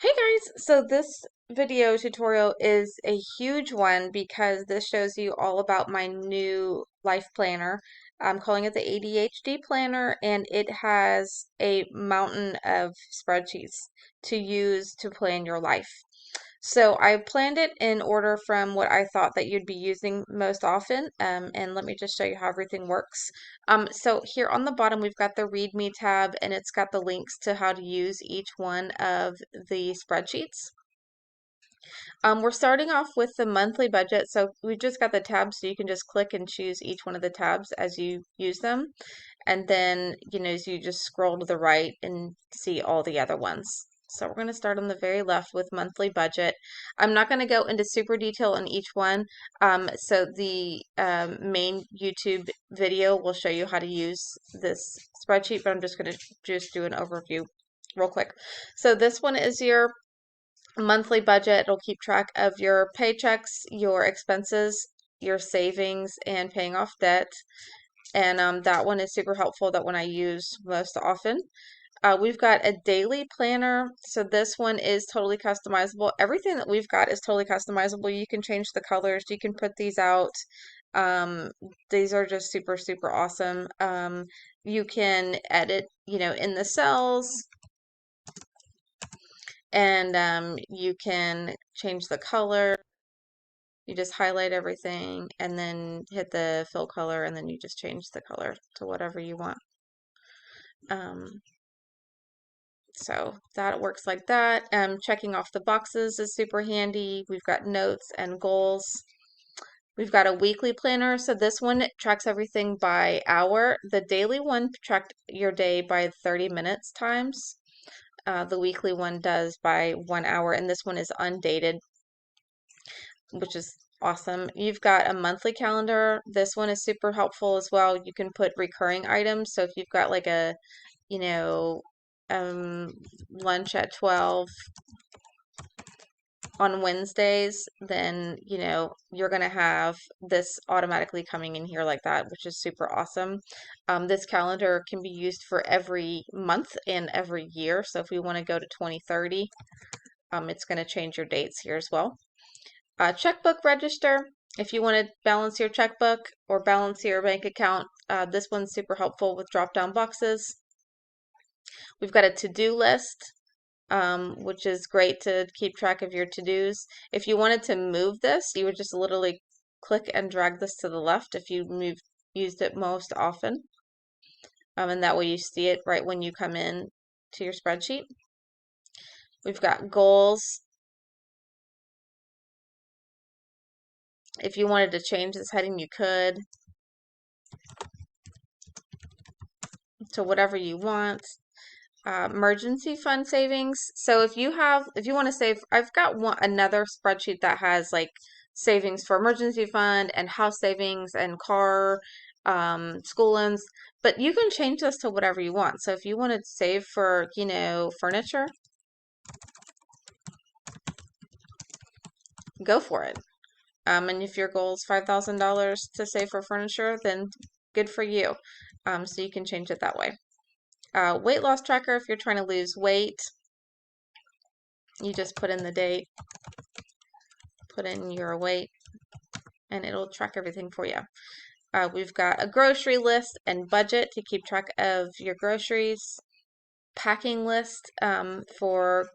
Hey guys, so this video tutorial is a huge one because this shows you all about my new life planner. I'm calling it the ADHD planner, and it has a mountain of spreadsheets to use to plan your life. So I planned it in order from what I thought that you'd be using most often. And let me just show you how everything works. So here on the bottom, we've got the README tab, and it's got the links to how to use each one of the spreadsheets. We're starting off with the monthly budget. So we've just got the tabs, so you can just click and choose each one of the tabs as you use them. And then, as you just scroll to the right and see all the other ones. So we're going to start on the very left with monthly budget. I'm not going to go into super detail on each one. So the main YouTube video will show you how to use this spreadsheet, but I'm just going to just do an overview real quick. So this one is your monthly budget. It'll keep track of your paychecks, your expenses, your savings, and paying off debt. And that one is super helpful, that one I use most often. We've got a daily planner. So this one is totally customizable. Everything that we've got is totally customizable. You can change the colors. You can put these out. Um, these are just super, super awesome. You can edit, in the cells, and you can change the color. You just highlight everything and then hit the fill color, and then you just change the color to whatever you want. Um, So that works like that. Checking off the boxes is super handy. We've got notes and goals. We've got a weekly planner. So this one tracks everything by hour. The daily one tracked your day by 30 minutes times. The weekly one does by 1 hour, and this one is undated, which is awesome. You've got a monthly calendar. This one is super helpful as well. You can put recurring items. So if you've got like a, you know, um, lunch at 12 on Wednesdays, then, you're going to have this automatically coming in here like that, which is super awesome. This calendar can be used for every month and every year. So if we want to go to 2030, it's going to change your dates here as well. Checkbook register. If you want to balance your checkbook or balance your bank account, this one's super helpful with drop-down boxes. We've got a to-do list, which is great to keep track of your to-dos. If you wanted to move this, you would just literally click and drag this to the left if you used it most often. And that way you see it right when you come in to your spreadsheet. We've got goals. If you wanted to change this heading, you could to whatever you want. Emergency fund savings. So if you want to save, I've got another spreadsheet that has like savings for emergency fund and house savings and car, school loans, but you can change this to whatever you want. So if you want to save for, furniture, go for it. And if your goal is $5,000 to save for furniture, then good for you. So you can change it that way. Weight loss tracker, if you're trying to lose weight, you just put in the date, put in your weight, and it'll track everything for you. We've got a grocery list and budget to keep track of your groceries, packing list for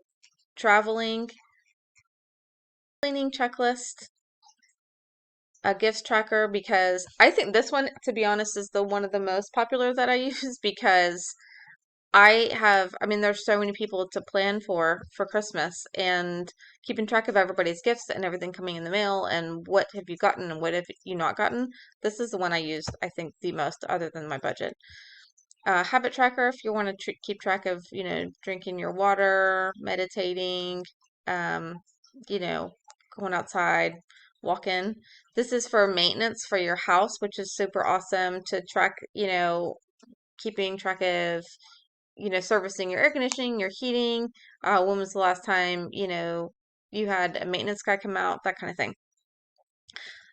traveling, cleaning checklist, a gifts tracker, because I think this one, to be honest, is the one of the most popular that I use, because there's so many people to plan for Christmas, and keeping track of everybody's gifts and everything coming in the mail and what have you gotten and what have you not gotten. This is the one I use, I think, the most, other than my budget. Habit tracker, if you want to keep track of, drinking your water, meditating, um, going outside, walking. This is for maintenance for your house, which is super awesome to track, keeping track of, servicing your air conditioning, your heating. When was the last time, you had a maintenance guy come out, that kind of thing.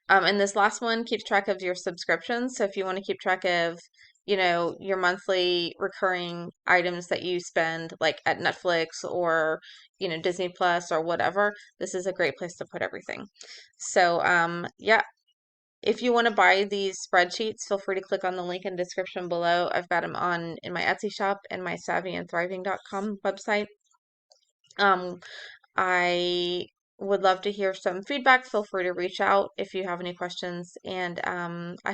And this last one keeps track of your subscriptions. So if you want to keep track of, your monthly recurring items that you spend like at Netflix or, Disney Plus or whatever, this is a great place to put everything. So, yeah, if you want to buy these spreadsheets, feel free to click on the link in the description below. I've got them on in my Etsy shop and my savvyandthriving.com website. Um, I would love to hear some feedback. Feel free to reach out if you have any questions. And I